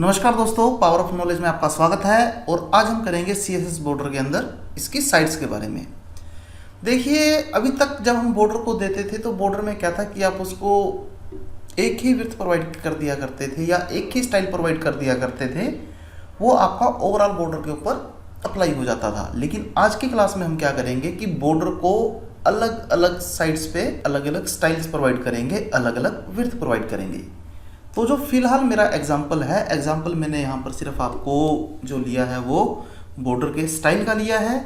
नमस्कार दोस्तों, power of knowledge में आपका स्वागत है। और आज हम करेंगे CSS बॉर्डर के अंदर इसकी साइड्स के बारे में। देखिए, अभी तक जब हम बॉर्डर को देते थे तो बॉर्डर में क्या था कि आप उसको एक ही विड्थ प्रोवाइड कर दिया करते थे या एक ही स्टाइल प्रोवाइड कर दिया करते थे, वो आपका ओवरऑल बॉर्डर के ऊपर अप्लाई हो जाता था। लेकिन आज की क्लास में हम क्या करेंगे कि बॉर्डर को अलग अलग साइड्स पे अलग अलग स्टाइल्स प्रोवाइड करेंगे, अलग अलग विड्थ प्रोवाइड करेंगे। तो जो फिलहाल मेरा एग्जाम्पल है, एग्जाम्पल मैंने यहाँ पर सिर्फ आपको जो लिया है वो बॉर्डर के स्टाइल का लिया है।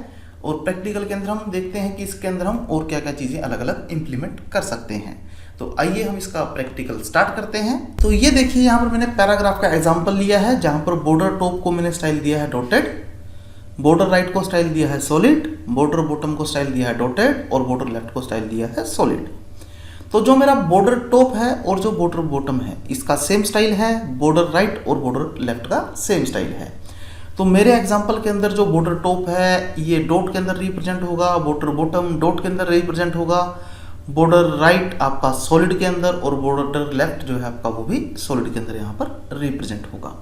और प्रैक्टिकल के अंदर हम देखते हैं कि इसके अंदर हम और क्या क्या चीज़ें अलग अलग इम्प्लीमेंट कर सकते हैं। तो आइए हम इसका प्रैक्टिकल स्टार्ट करते हैं। तो ये देखिए, यहाँ पर मैंने पैराग्राफ का एग्जाम्पल लिया है, जहाँ पर बॉर्डर टॉप को मैंने स्टाइल दिया है डॉटेड, बॉर्डर राइट को स्टाइल दिया है सॉलिड, बॉर्डर बॉटम को स्टाइल दिया है डॉटेड और बॉर्डर लेफ्ट को स्टाइल दिया है सॉलिड। तो जो मेरा बॉर्डर टॉप है और जो बॉर्डर बॉटम है, इसका सेम स्टाइल है। बॉर्डर राइट और बॉर्डर लेफ्ट का सेम स्टाइल है। तो मेरे एग्जांपल के अंदर जो बॉर्डर टॉप है ये डॉट के अंदर रिप्रेजेंट होगा, बॉर्डर बॉटम डॉट के अंदर रिप्रेजेंट होगा, बॉर्डर राइट आपका सॉलिड के अंदर और बॉर्डर लेफ्ट जो है आपका वो भी सॉलिड के अंदर यहाँ पर रिप्रेजेंट होगा।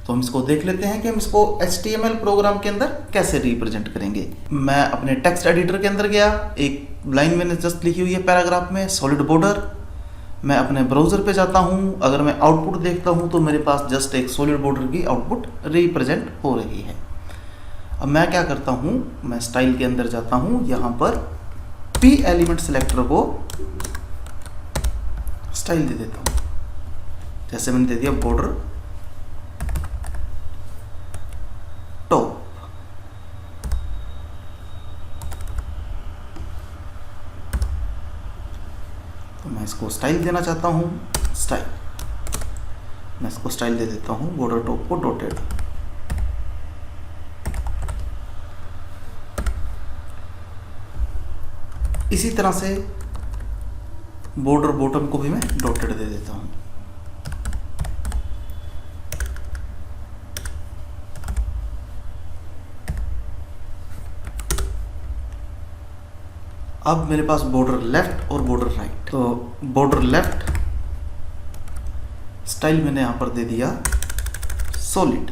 तो हम इसको देख लेते हैं कि हम इसको HTML प्रोग्राम के अंदर कैसे रिप्रेजेंट करेंगे। मैं अपने टेक्स्ट एडिटर के अंदर गया, एक लाइन मैंने जस्ट लिखी हुई है पैराग्राफ में सॉलिड बॉर्डर। मैं अपने ब्राउज़र पे जाता हूँ, अगर मैं आउटपुट देखता हूँ तो मेरे पास जस्ट एक सॉलिड बॉर्डर की आउटपुट रिप्रेजेंट हो रही है। अब मैं क्या करता हूँ, मैं स्टाइल के अंदर जाता हूँ, यहाँ पर P एलिमेंट सेलेक्टर को स्टाइल दे देता हूँ। जैसे मैंने दे दिया बॉर्डर टॉप। तो मैं इसको स्टाइल देना चाहता हूं, स्टाइल। मैं इसको स्टाइल दे देता हूं बॉर्डर टॉप को डॉटेड। इसी तरह से बॉर्डर बॉटम को भी मैं डॉटेड दे देता हूं। अब मेरे पास बॉर्डर लेफ्ट और बॉर्डर राइट। तो बॉर्डर लेफ्ट स्टाइल मैंने यहां पर दे दिया सॉलिड।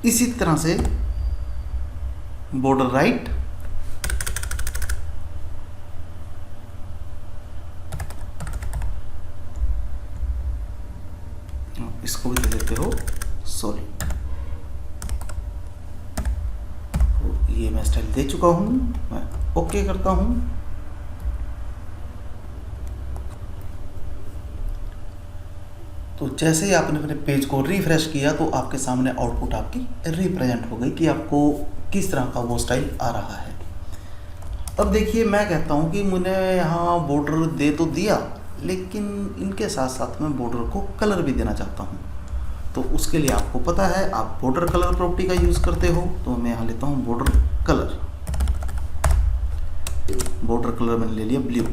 इसी तरह से बॉर्डर राइट इसको भी दे देते हो सॉलिड। ये मैं स्टाइल दे चुका हूं, मैं ओके करता हूं। तो जैसे ही आपने अपने पेज को रिफ्रेश किया तो आपके सामने आउटपुट आपकी रिप्रेजेंट हो गई कि आपको किस तरह का वो स्टाइल आ रहा है। अब देखिए, मैं कहता हूं कि मैंने यहाँ बॉर्डर दे तो दिया, लेकिन इनके साथ साथ मैं बॉर्डर को कलर भी देना चाहता हूँ। तो उसके लिए आपको पता है आप बॉर्डर कलर प्रॉपर्टी का यूज़ करते हो। तो मैं यहाँ लेता हूँ बॉर्डर कलर। बॉर्डर कलर मैंने ले लिया ब्लू।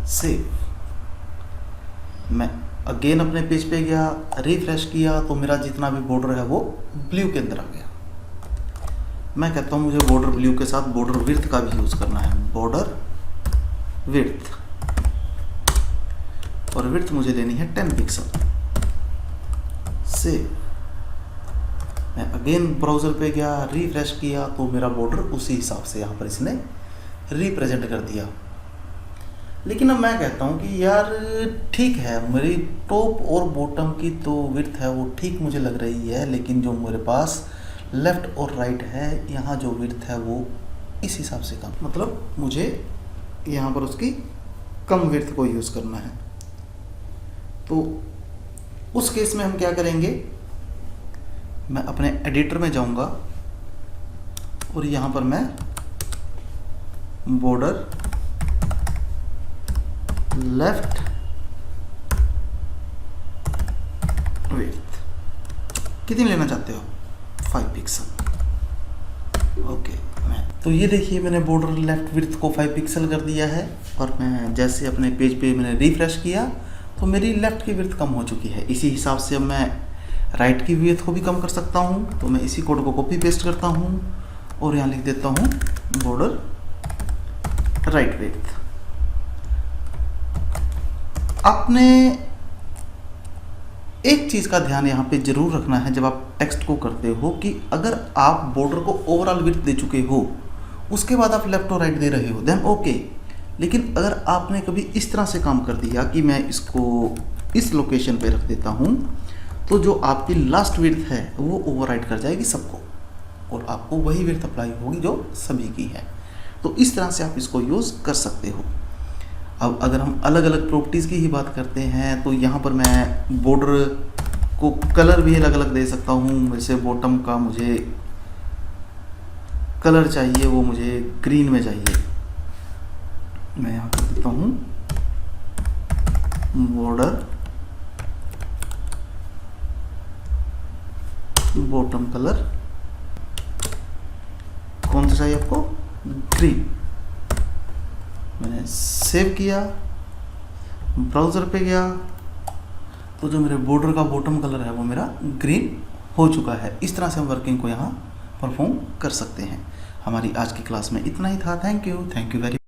सेव। मैं अगेन अपने पेज पे गया, रिफ्रेश किया तो मेरा जितना भी बॉर्डर है वो ब्लू के अंदर आ गया। मैं कहता हूँ मुझे बॉर्डर ब्लू के साथ बॉर्डर विड्थ का भी यूज़ करना है, बॉर्डर विड्थ। और विड्थ मुझे लेनी है 10 पिक्सल। सेव। मैं अगेन ब्राउज़र पे गया, रिफ्रेश किया तो मेरा बॉर्डर उसी हिसाब से यहाँ पर इसने रिप्रेजेंट कर दिया। लेकिन अब मैं कहता हूँ कि यार ठीक है, मेरी टॉप और बॉटम की तो विड्थ है वो ठीक मुझे लग रही है, लेकिन जो मेरे पास लेफ़्ट और राइट है यहाँ जो विड्थ है वो इस हिसाब से कम, मतलब मुझे यहाँ पर उसकी कम विड्थ को यूज़ करना है। तो उस केस में हम क्या करेंगे, मैं अपने एडिटर में जाऊंगा और यहाँ पर मैं बॉर्डर लेफ्ट विड्थ कितनी लेना चाहते हो, 5 पिक्सल। ओके। तो ये देखिए, मैंने बॉर्डर लेफ्ट विड्थ को 5 पिक्सल कर दिया है। और मैं जैसे अपने पेज पे मैंने रिफ्रेश किया तो मेरी लेफ़्ट की विड्थ कम हो चुकी है। इसी हिसाब से अब मैं राइट की विड्थ को भी कम कर सकता हूँ। तो मैं इसी कोड को कॉपी पेस्ट करता हूँ और यहाँ लिख देता हूँ बॉर्डर राइट विड्थ। आपने एक चीज का ध्यान यहाँ पे जरूर रखना है जब आप टेक्स्ट को करते हो कि अगर आप बॉर्डर को ओवरऑल विड्थ दे चुके हो, उसके बाद आप लेफ्ट और राइट दे रहे हो, देन ओके। लेकिन अगर आपने कभी इस तरह से काम कर दिया कि मैं इसको इस लोकेशन पे रख देता हूँ, तो जो आपकी लास्ट विड्थ है वो ओवरराइड कर जाएगी सबको, और आपको वही विड्थ अप्लाई होगी जो सभी की है। तो इस तरह से आप इसको यूज़ कर सकते हो। अब अगर हम अलग अलग प्रॉपर्टीज़ की ही बात करते हैं, तो यहाँ पर मैं बॉर्डर को कलर भी अलग अलग दे सकता हूँ। जैसे बॉटम का मुझे कलर चाहिए, वो मुझे ग्रीन में चाहिए। मैं यहाँ कर देता हूँ बॉर्डर बॉटम कलर कौन सा चाहिए आपको, ग्रीन। मैंने सेव किया, ब्राउज़र पे गया, तो जो मेरे बॉर्डर का बॉटम कलर है वो मेरा ग्रीन हो चुका है। इस तरह से हम वर्किंग को यहाँ परफॉर्म कर सकते हैं। हमारी आज की क्लास में इतना ही था। Thank you very